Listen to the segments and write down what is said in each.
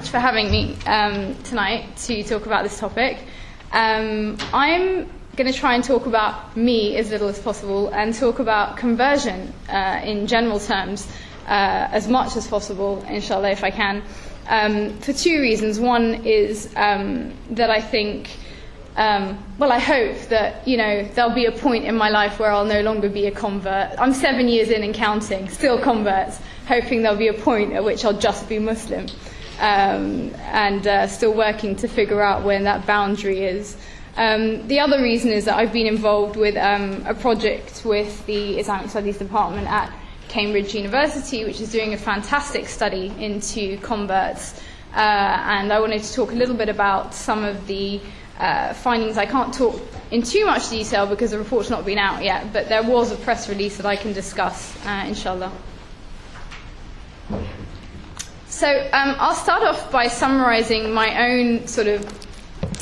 much for having me tonight to talk about this topic. I'm going to try and talk about me as little as possible and talk about conversion in general terms as much as possible, inshallah, if I can, for two reasons. One is that I think, I hope that, there'll be a point in my life where I'll no longer be a convert. I'm 7 years in and counting, still converts, hoping there'll be a point at which I'll just be Muslim, and still working to figure out when that boundary is. The other reason is that I've been involved with a project with the Islamic Studies Department at Cambridge University, which is doing a fantastic study into converts, and I wanted to talk a little bit about some of the findings. I can't talk in too much detail because the report's not been out yet, but there was a press release that I can discuss, inshallah. So I'll start off by summarizing my own sort of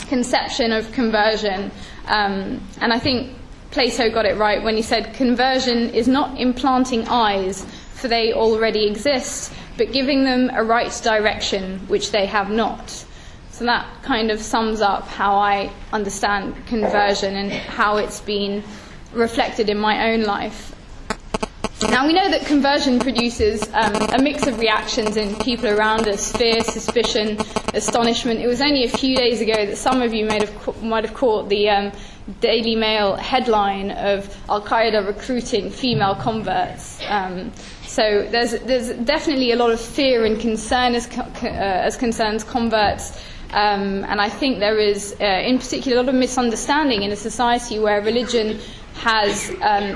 conception of conversion, and I think Plato got it right when he said conversion is not implanting eyes, for they already exist, but giving them a right direction which they have not. So that kind of sums up how I understand conversion and how it's been reflected in my own life. Now, we know that conversion produces a mix of reactions in people around us: fear, suspicion, astonishment. It was only a few days ago that some of you might have caught the Daily Mail headline of Al-Qaeda recruiting female converts. So there's definitely a lot of fear and concern as concerns converts. And I think there is, in particular, a lot of misunderstanding in a society where religion has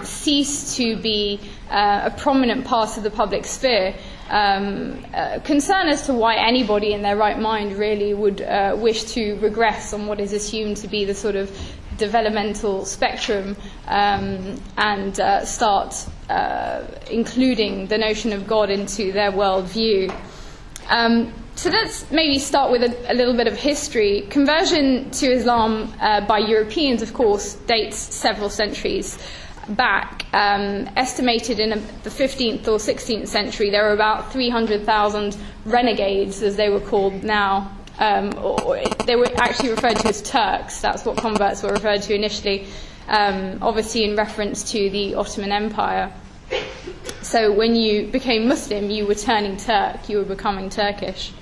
ceased to be a prominent part of the public sphere. Concern as to why anybody in their right mind really would wish to regress on what is assumed to be the sort of developmental spectrum, and start including the notion of God into their worldview. So let's maybe start with a little bit of history. Conversion to Islam by Europeans, of course, dates several centuries back. Estimated in the 15th or 16th century, there were about 300,000 renegades, as they were called now. Or they were actually referred to as Turks. That's what converts were referred to initially, obviously in reference to the Ottoman Empire. So when you became Muslim, you were turning Turk, you were becoming Turkish.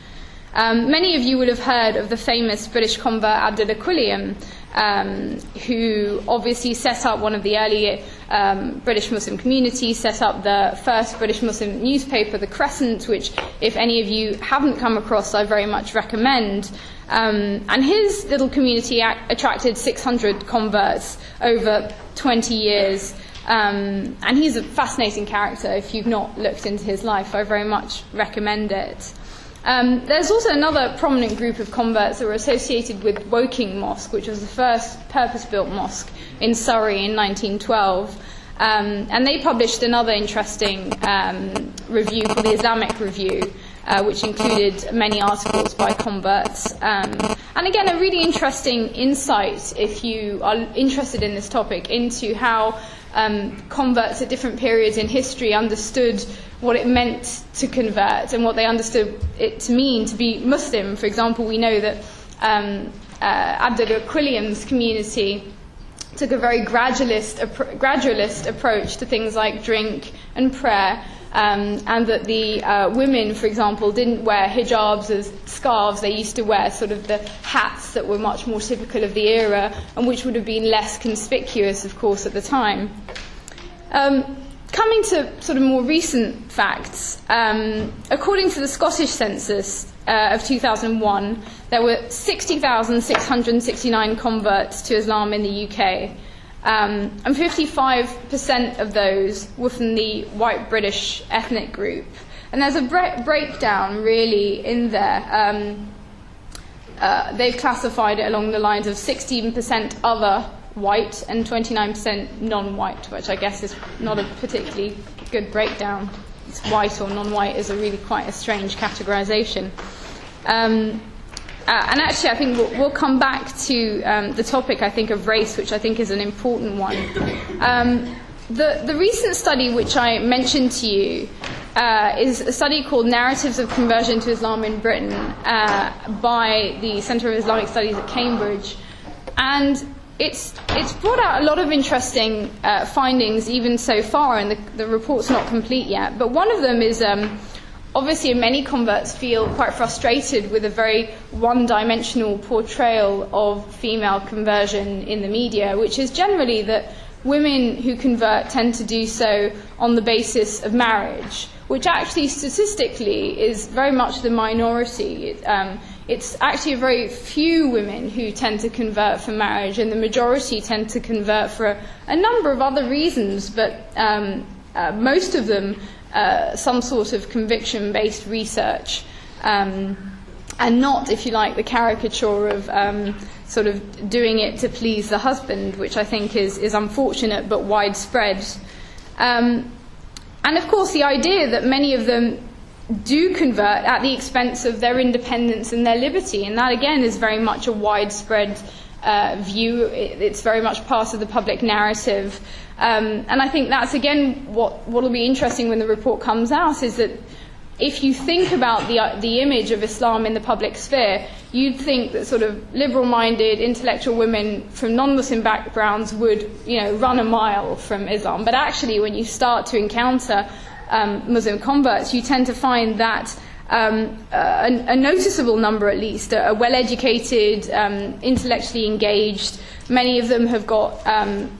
Many of you would have heard of the famous British convert Abdullah Quilliam, who obviously set up one of the early British Muslim communities, set up the first British Muslim newspaper, The Crescent, which, if any of you haven't come across, I very much recommend. And his little community attracted 600 converts over 20 years. And he's a fascinating character. If you've not looked into his life, I very much recommend it. There's also another prominent group of converts that were associated with Woking Mosque, which was the first purpose-built mosque in Surrey in 1912. And they published another interesting review called the Islamic Review, which included many articles by converts. And again, a really interesting insight, if you are interested in this topic, into how converts at different periods in history understood what it meant to convert and what they understood it to mean to be Muslim. For example, we know that Abdullah Quilliam's community took a very gradualist approach to things like drink and prayer, and that the women, for example, didn't wear hijabs as scarves. They used to wear sort of the hats that were much more typical of the era and which would have been less conspicuous, of course, at the time. Coming to sort of more recent facts, according to the Scottish census of 2001, there were 60,669 converts to Islam in the UK. And 55% of those were from the white British ethnic group. And there's a breakdown really in there. They've classified it along the lines of 16% other white and 29% non-white, which I guess is not a particularly good breakdown. It's white or non-white is really quite a strange categorization. And actually, I think we'll come back to the topic, I think, of race, which I think is an important one. The recent study which I mentioned to you is a study called Narratives of Conversion to Islam in Britain by the Centre of Islamic Studies at Cambridge. And it's brought out a lot of interesting findings even so far, and the report's not complete yet. But one of them is obviously many converts feel quite frustrated with a very one-dimensional portrayal of female conversion in the media, which is generally that women who convert tend to do so on the basis of marriage, which actually statistically is very much the minority. It's actually a very few women who tend to convert for marriage, and the majority tend to convert for a number of other reasons, but most of them some sort of conviction-based research, and not, if you like, the caricature of sort of doing it to please the husband, which I think is unfortunate but widespread. And of course the idea that many of them do convert at the expense of their independence and their liberty, and that again is very much a widespread view. It's very much part of the public narrative, and I think that's again what will be interesting when the report comes out, is that if you think about the image of Islam in the public sphere, you'd think that sort of liberal-minded, intellectual women from non-Muslim backgrounds would, run a mile from Islam. But actually, when you start to encounter Muslim converts, you tend to find that a noticeable number, at least, are well-educated, intellectually engaged. Many of them have got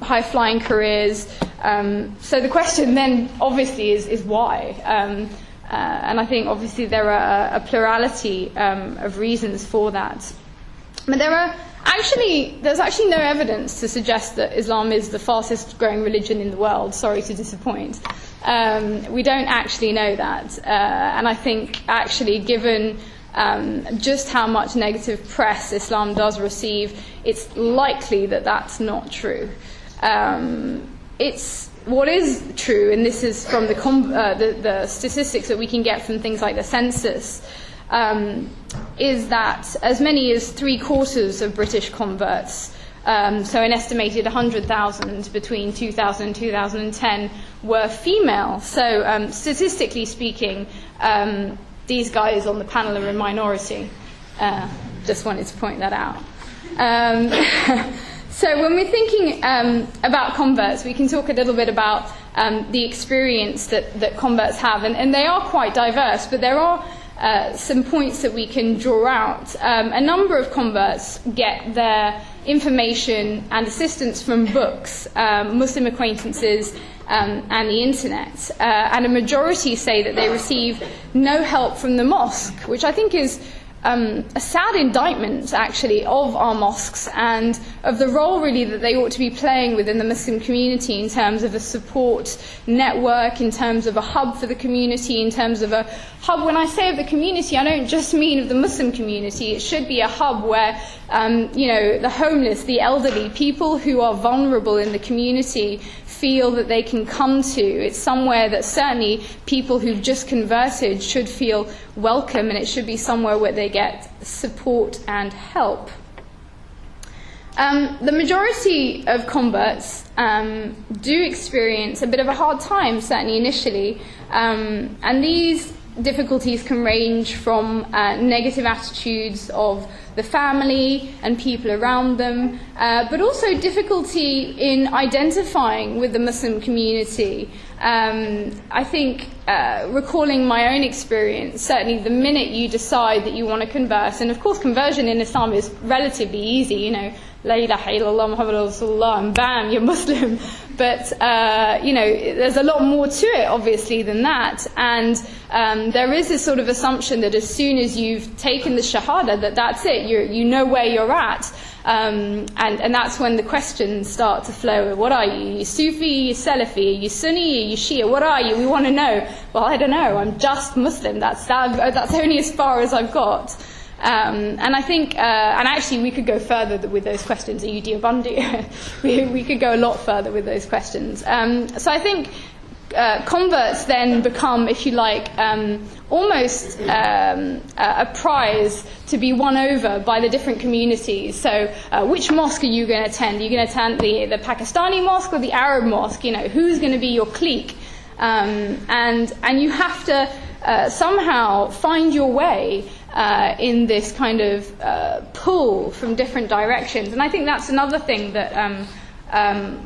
high-flying careers. So the question then, obviously, is why? And I think, obviously, there are a plurality of reasons for that. But there's actually no evidence to suggest that Islam is the fastest growing religion in the world. Sorry to disappoint. We don't actually know that. And I think, actually, given just how much negative press Islam does receive, it's likely that that's not true. What is true, and this is from the statistics that we can get from things like the census, is that as many as 3/4 of British converts, so an estimated 100,000 between 2000 and 2010, were female. So statistically speaking, these guys on the panel are a minority. Just wanted to point that out. So when we're thinking about converts, we can talk a little bit about the experience that converts have. And they are quite diverse, but there are some points that we can draw out. A number of converts get their information and assistance from books, Muslim acquaintances, and the internet. And a majority say that they receive no help from the mosque, which I think is a sad indictment, actually, of our mosques and of the role, really, that they ought to be playing within the Muslim community in terms of a support network, in terms of a hub for the community, in terms of a hub. When I say of the community, I don't just mean of the Muslim community. It should be a hub where, the homeless, the elderly, people who are vulnerable in the community feel that they can come to. It's somewhere that certainly people who've just converted should feel welcome, and it should be somewhere where they get support and help. The majority of converts do experience a bit of a hard time, certainly initially, and these difficulties can range from negative attitudes of the family and people around them, but also difficulty in identifying with the Muslim community. I think, recalling my own experience, certainly the minute you decide that you want to convert, and of course conversion in Islam is relatively easy, La ilaha illallah Muhammadur Rasulullah, and bam, you're Muslim. But, there's a lot more to it, obviously, than that. And there is this sort of assumption that as soon as you've taken the Shahada, that's it, you know where you're at. And that's when the questions start to flow. What are you? Are you Sufi? Are you Salafi? Are you Sunni? Are you Shia? What are you? We want to know. Well, I don't know. I'm just Muslim. That's only as far as I've got. And I think, and actually we could go further with those questions. Are you Deobandi? we could go a lot further with those questions. So I think converts then become, if you like, almost a prize to be won over by the different communities. So which mosque are you going to attend? Are you going to attend the Pakistani mosque or the Arab mosque? Who's going to be your clique? and you have to somehow find your way in this kind of pull from different directions. And I think that's another thing that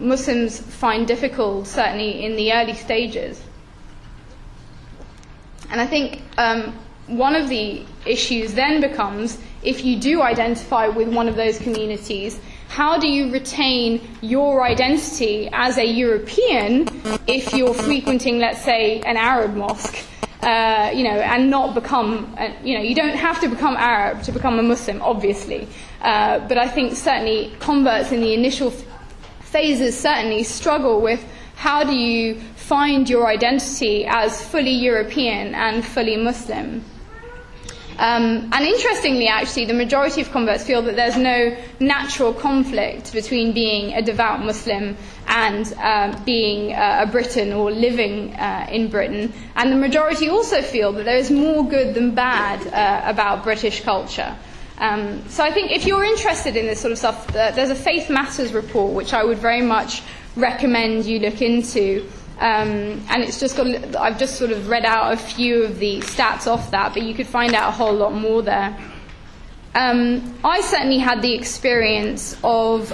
Muslims find difficult, certainly in the early stages. And I think one of the issues then becomes, if you do identify with one of those communities, how do you retain your identity as a European if you're frequenting, let's say, an Arab mosque, and not become, you don't have to become Arab to become a Muslim, obviously. But I think certainly converts in the initial phases certainly struggle with how do you find your identity as fully European and fully Muslim. And interestingly, actually, the majority of converts feel that there's no natural conflict between being a devout Muslim and being a Briton or living in Britain. And the majority also feel that there is more good than bad about British culture. So I think if you're interested in this sort of stuff, there's a Faith Matters report, which I would very much recommend you look into. And it's just I've just sort of read out a few of the stats off that, but you could find out a whole lot more there. I certainly had the experience of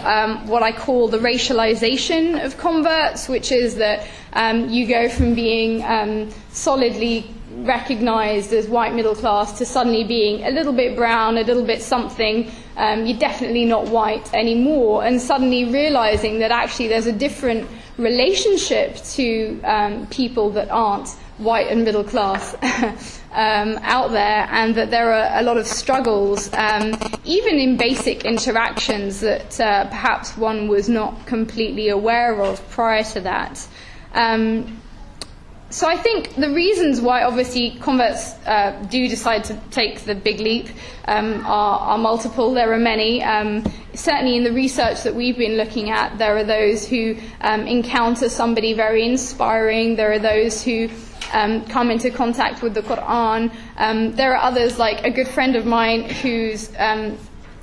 what I call the racialization of converts, which is that you go from being solidly recognized as white middle class to suddenly being a little bit brown, a little bit something. You're definitely not white anymore, and suddenly realizing that actually there's a different relationship to people that aren't white and middle class out there, and that there are a lot of struggles, even in basic interactions that perhaps one was not completely aware of prior to that. So I think the reasons why obviously converts do decide to take the big leap are multiple. There are many. Certainly in the research that we've been looking at, there are those who encounter somebody very inspiring. There are those who come into contact with the Quran. There are others, like a good friend of mine who's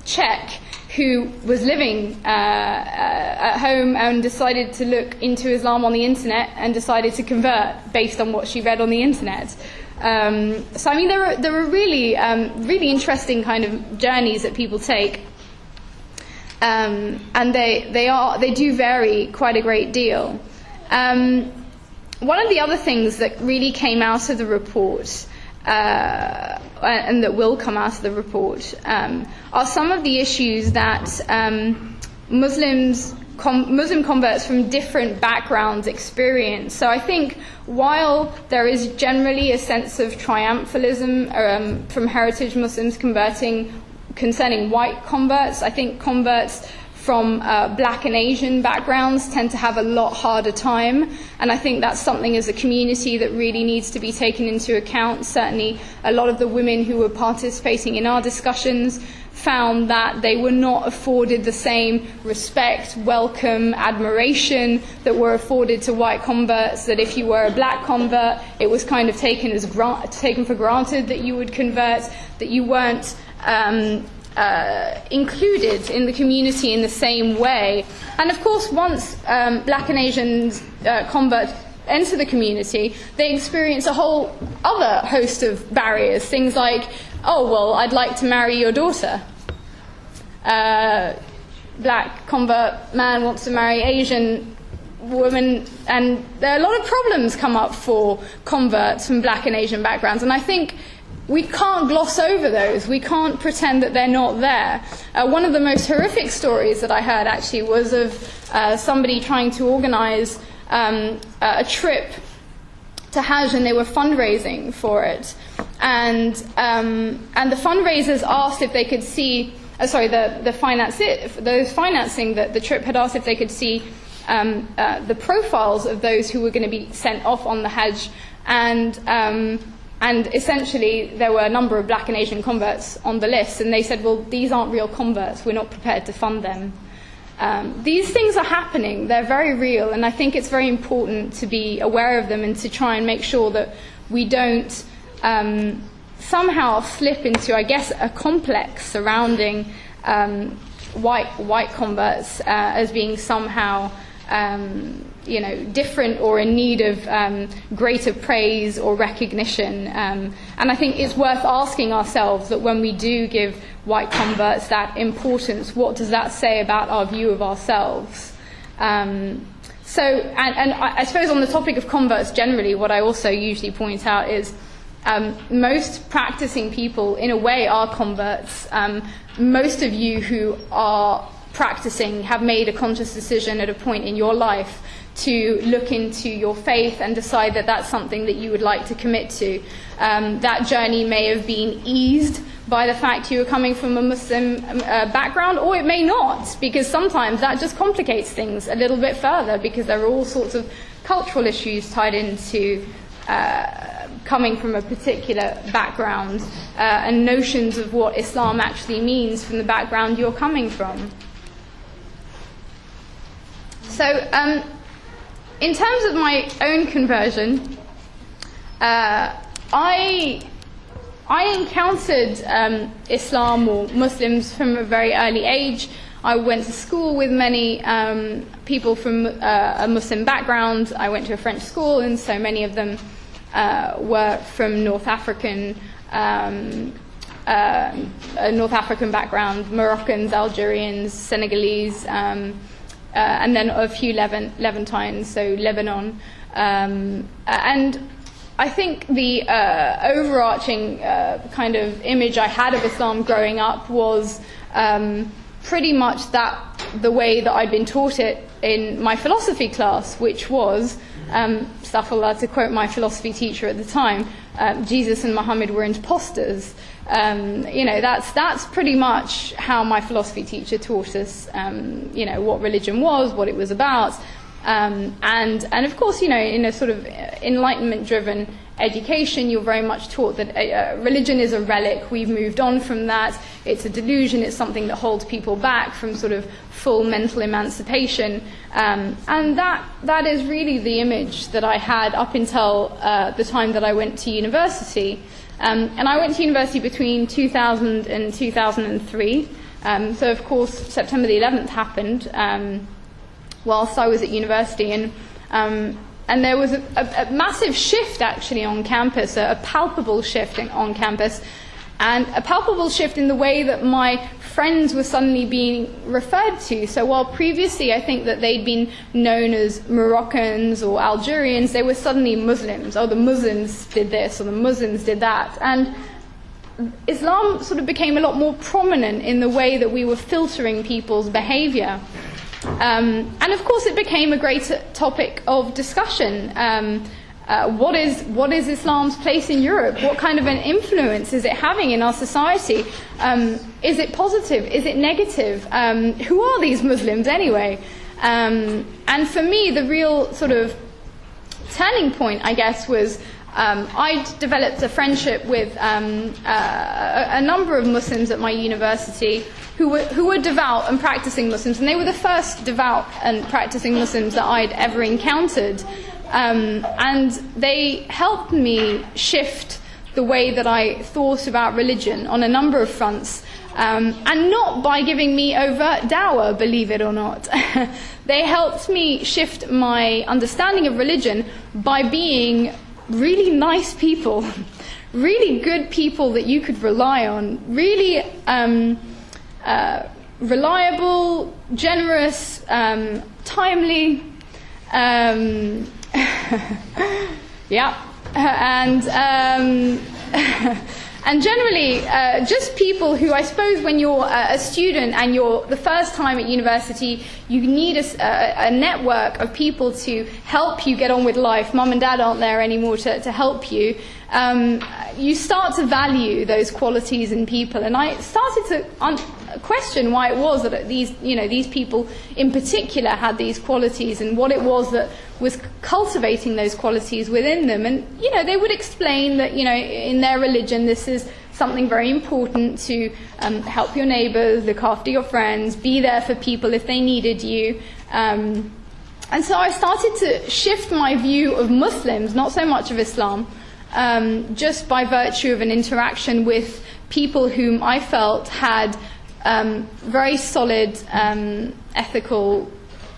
Czech, who was living at home and decided to look into Islam on the internet and decided to convert based on what she read on the internet. So I mean, there are really really interesting kind of journeys that people take, and they do vary quite a great deal. One of the other things that really came out of the report, and that will come out of the report, are some of the issues that Muslim converts from different backgrounds experience. So I think while there is generally a sense of triumphalism from heritage Muslims concerning white converts, I think converts from black and Asian backgrounds tend to have a lot harder time, and I think that's something as a community that really needs to be taken into account. Certainly a lot of the women who were participating in our discussions found that they were not afforded the same respect, welcome, admiration that were afforded to white converts, that if you were a black convert, it was kind of taken for granted that you would convert, that you weren't included in the community in the same way. And of course, once black and Asian converts enter the community, they experience a whole other host of barriers. Things like, oh, well, I'd like to marry your daughter. Black convert man wants to marry Asian woman, and there are a lot of problems come up for converts from black and Asian backgrounds. And I think we can't gloss over those. We can't pretend that they're not there. One of the most horrific stories that I heard actually was of somebody trying to organize a trip to Hajj, and they were fundraising for it. And the fundraisers asked if they could see, those financing the trip had asked if they could see the profiles of those who were going to be sent off on the Hajj. And essentially, there were a number of black and Asian converts on the list, and they said, well, these aren't real converts, we're not prepared to fund them. These things are happening, they're very real, and I think it's very important to be aware of them and to try and make sure that we don't somehow slip into, I guess, a complex surrounding white converts as being somehow different or in need of greater praise or recognition. And I think it's worth asking ourselves that when we do give white converts that importance, what does that say about our view of ourselves? So I suppose on the topic of converts generally, what I also usually point out is most practicing people, in a way, are converts. Most of you who are practicing have made a conscious decision at a point in your life to look into your faith and decide that that's something that you would like to commit to. That journey may have been eased by the fact you are coming from a Muslim background, or it may not, because sometimes that just complicates things a little bit further, because there are all sorts of cultural issues tied into coming from a particular background and notions of what Islam actually means from the background you're coming from. So, in terms of my own conversion, I encountered Islam or Muslims from a very early age. I went to school with many people from a Muslim background. I went to a French school, and so many of them were from North African background, Moroccans, Algerians, Senegalese, and then a few Levantines, so Lebanon. And I think the overarching kind of image I had of Islam growing up was pretty much the way that I'd been taught it in my philosophy class, which was, astaghfirullah, to quote my philosophy teacher at the time, Jesus and Muhammad were imposters. That's pretty much how my philosophy teacher taught us, what religion was, what it was about. And of course, in a sort of enlightenment-driven education, you're very much taught that religion is a relic. We've moved on from that. It's a delusion. It's something that holds people back from sort of full mental emancipation. And that is really the image that I had up until the time that I went to university. And I went to university between 2000 and 2003. So, of course, September the 11th happened whilst I was at university, and there was a massive shift actually on campus, a palpable shift on campus, and a palpable shift in the way that my friends were suddenly being referred to. So while previously I think that they'd been known as Moroccans or Algerians, they were suddenly Muslims. Oh, the Muslims did this, or the Muslims did that. And Islam sort of became a lot more prominent in the way that we were filtering people's behavior. And of course it became a great topic of discussion. What is Islam's place in Europe? What kind of an influence is it having in our society? Is it positive? Is it negative? Who are these Muslims anyway? And for me, the real sort of turning point, I guess, was I developed a friendship with a number of Muslims at my university who were devout and practicing Muslims, and they were the first devout and practicing Muslims that I'd ever encountered. And they helped me shift the way that I thought about religion on a number of fronts, and not by giving me overt dawah, believe it or not. They helped me shift my understanding of religion by being really nice people, really good people that you could rely on, really reliable, generous, timely, yeah, and generally just people who, I suppose, when you're a student and you're the first time at university, you need a network of people to help you get on with life. Mum and dad aren't there anymore to help you. You start to value those qualities in people, and I started to question why it was that these people in particular had these qualities, and what it was that was cultivating those qualities within them. And they would explain that in their religion this is something very important, to help your neighbours, look after your friends, be there for people if they needed you. And so I started to shift my view of Muslims, not so much of Islam, just by virtue of an interaction with people whom I felt had very solid ethical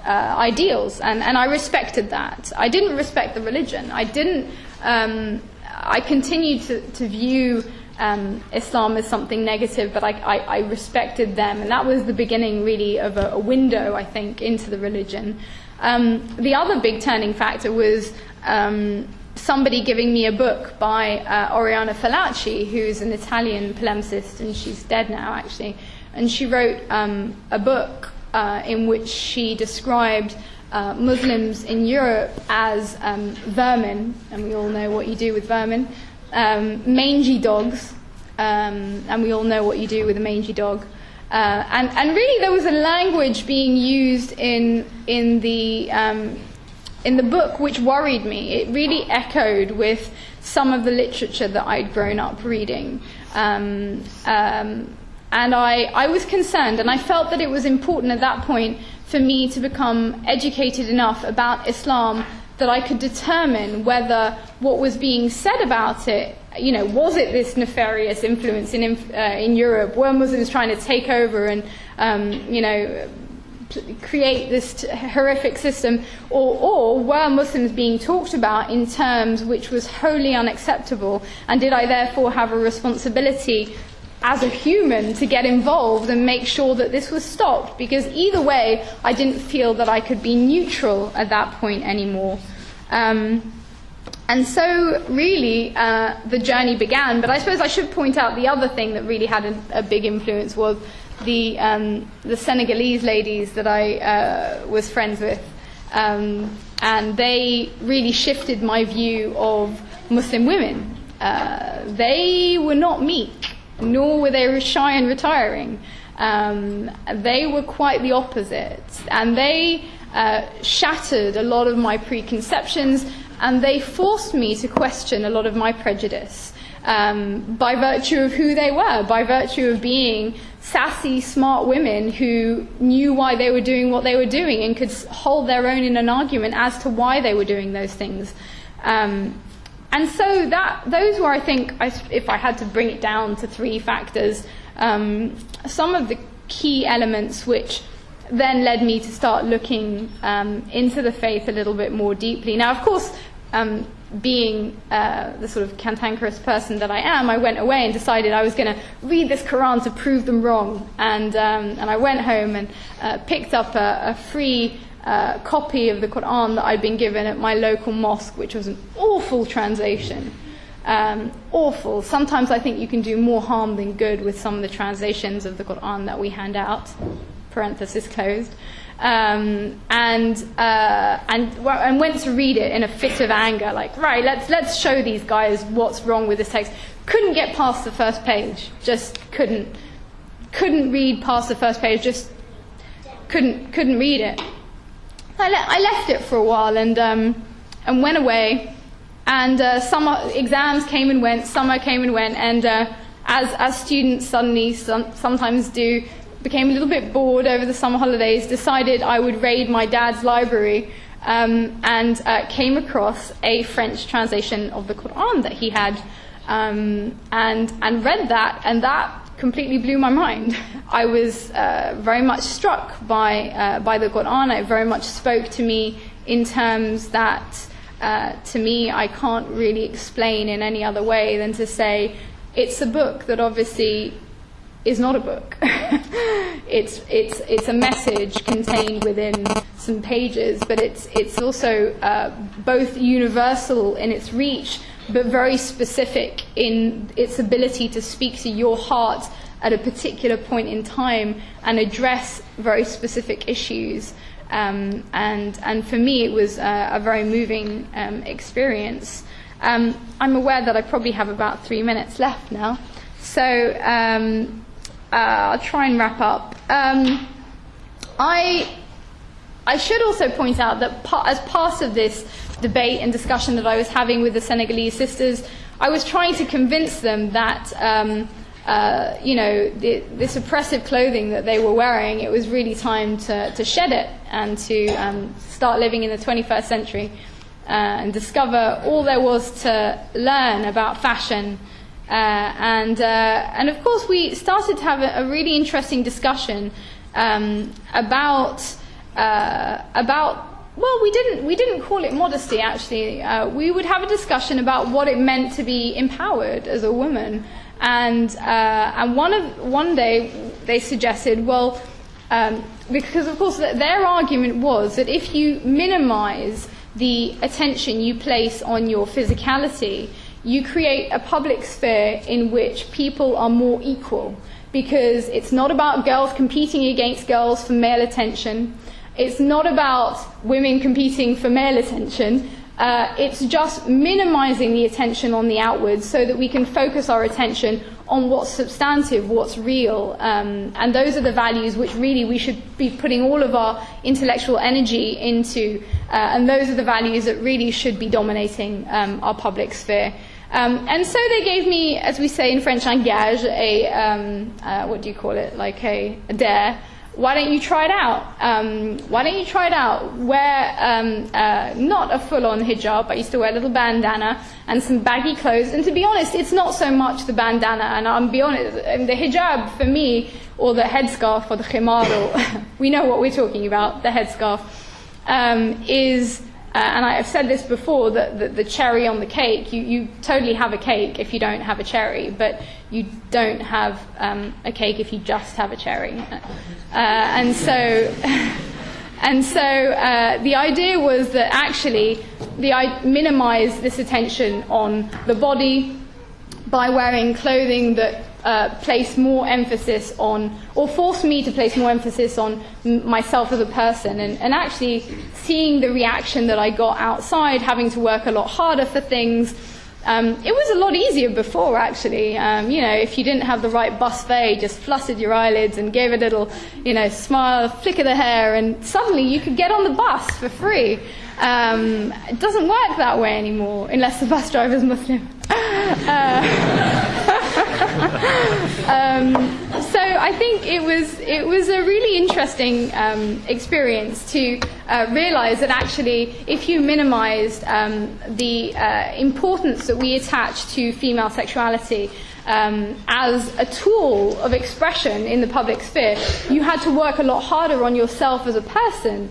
ideals, and I respected that. I didn't respect the religion. I continued to view Islam as something negative, but I respected them, and that was the beginning really of a window, I think, into the religion. The other big turning factor was somebody giving me a book by Oriana Fallaci, who's an Italian polemicist, and she's dead now actually, and she wrote a book in which she described Muslims in Europe as vermin, and we all know what you do with vermin, mangy dogs, and we all know what you do with a mangy dog. And really there was a language being used in the book which worried me. It really echoed with some of the literature that I'd grown up reading. And I was concerned, and I felt that it was important at that point for me to become educated enough about Islam that I could determine whether what was being said about it, was it this nefarious influence in Europe? Were Muslims trying to take over and, create this horrific system, or were Muslims being talked about in terms which was wholly unacceptable, and did I therefore have a responsibility as a human to get involved and make sure that this was stopped? Because either way, I didn't feel that I could be neutral at that point anymore. And so really the journey began. But I suppose I should point out the other thing that really had a big influence was the Senegalese ladies that I was friends with. And they really shifted my view of Muslim women. They were not meek, nor were they shy and retiring. They were quite the opposite, and they shattered a lot of my preconceptions, and they forced me to question a lot of my prejudice by virtue of who they were, by virtue of being sassy, smart women who knew why they were doing what they were doing and could hold their own in an argument as to why they were doing those things. And so those were, I think, if I had to bring it down to three factors, some of the key elements which then led me to start looking into the faith a little bit more deeply. Now, of course, being the sort of cantankerous person that I am, I went away and decided I was going to read this Quran to prove them wrong. And I went home and picked up a free copy of the Quran that I'd been given at my local mosque, which was an awful translation. Awful. Sometimes I think you can do more harm than good with some of the translations of the Quran that we hand out. Parenthesis closed. And went to read it in a fit of anger, like, right, let's show these guys what's wrong with this text. Couldn't get past the first page. Just couldn't read past the first page. Just couldn't read it. I left it for a while and went away. And summer exams came and went, summer came and went, and as students suddenly sometimes do, became a little bit bored over the summer holidays, decided I would raid my dad's library, and came across a French translation of the Quran that he had, and read that, and that completely blew my mind. I was very much struck by the Quran. It very much spoke to me in terms that, to me, I can't really explain in any other way than to say it's a book that obviously is not a book. It's a message contained within some pages, but it's also both universal in its reach, but very specific in its ability to speak to your heart at a particular point in time and address very specific issues. And for me, it was a very moving experience. I'm aware that I probably have about 3 minutes left now, so I'll try and wrap up. I should also point out that as part of this debate and discussion that I was having with the Senegalese sisters, I was trying to convince them that this oppressive clothing that they were wearing, it was really time to shed it and to start living in the 21st century and discover all there was to learn about fashion. And of course we started to have a really interesting discussion about about, well, we didn't call it modesty, actually. We would have a discussion about what it meant to be empowered as a woman. And one day they suggested, well, because of course their argument was that if you minimize the attention you place on your physicality, you create a public sphere in which people are more equal, because it's not about girls competing against girls for male attention. It's not about women competing for male attention. It's just minimizing the attention on the outwards so that we can focus our attention on what's substantive, what's real. And those are the values which really we should be putting all of our intellectual energy into. And those are the values that really should be dominating our public sphere. And so they gave me, as we say in French, un gage, what do you call it, like a dare. Why don't you try it out? Why don't you try it out? Wear not a full-on hijab. I used to wear a little bandana and some baggy clothes. And to be honest, it's not so much the bandana. And I'll be honest, the hijab for me, or the headscarf, or the khimar, or we know what we're talking about, the headscarf, is... and I've said this before, that the cherry on the cake, you totally have a cake if you don't have a cherry, but you don't have a cake if you just have a cherry. And so the idea was that actually minimize this attention on the body by wearing clothing that place more emphasis on, or force me to place more emphasis on myself as a person, and actually seeing the reaction that I got outside, having to work a lot harder for things. It was a lot easier before, actually. If you didn't have the right buffet, just flustered your eyelids and gave a little, smile, flick of the hair, and suddenly you could get on the bus for free. It doesn't work that way anymore, unless the bus driver's Muslim. So I think it was a really interesting experience to realize that actually, if you minimized the importance that we attach to female sexuality as a tool of expression in the public sphere, you had to work a lot harder on yourself as a person.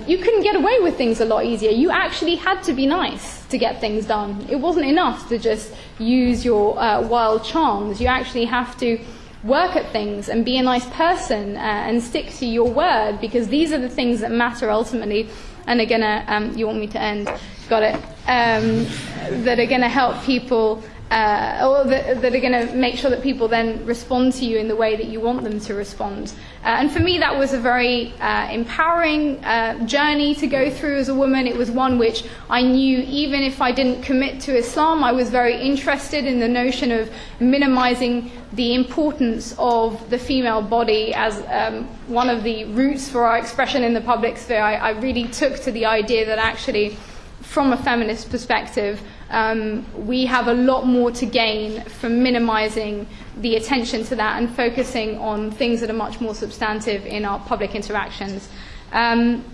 You couldn't get away with things a lot easier. You actually had to be nice to get things done. It wasn't enough to just use your wild charms. You actually have to work at things and be a nice person and stick to your word, because these are the things that matter ultimately and are going to, you want me to end? Got it. That are going to help people, or that are going to make sure that people then respond to you in the way that you want them to respond. And for me, that was a very empowering journey to go through as a woman. It was one which I knew, even if I didn't commit to Islam, I was very interested in the notion of minimizing the importance of the female body as one of the roots for our expression in the public sphere. I really took to the idea that actually, from a feminist perspective, we have a lot more to gain from minimizing the attention to that and focusing on things that are much more substantive in our public interactions. And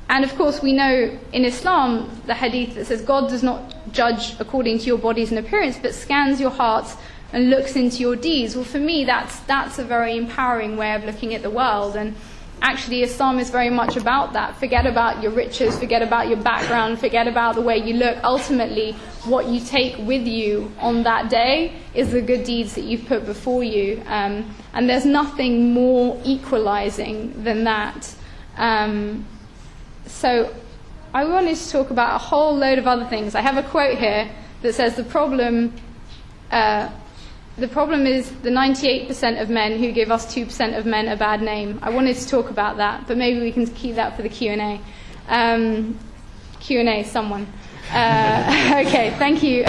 of course, we know in Islam, the hadith that says God does not judge according to your bodies and appearance, but scans your hearts and looks into your deeds. Well, for me, that's a very empowering way of looking at the world. And actually, Islam is very much about that. Forget about your riches, forget about your background, forget about the way you look. Ultimately, what you take with you on that day is the good deeds that you've put before you. And there's nothing more equalizing than that. So I wanted to talk about a whole load of other things. I have a quote here that says the problem is the 98% of men who give us 2% of men a bad name. I wanted to talk about that, but maybe we can keep that for the Q&A. Q&A, someone. Okay, thank you.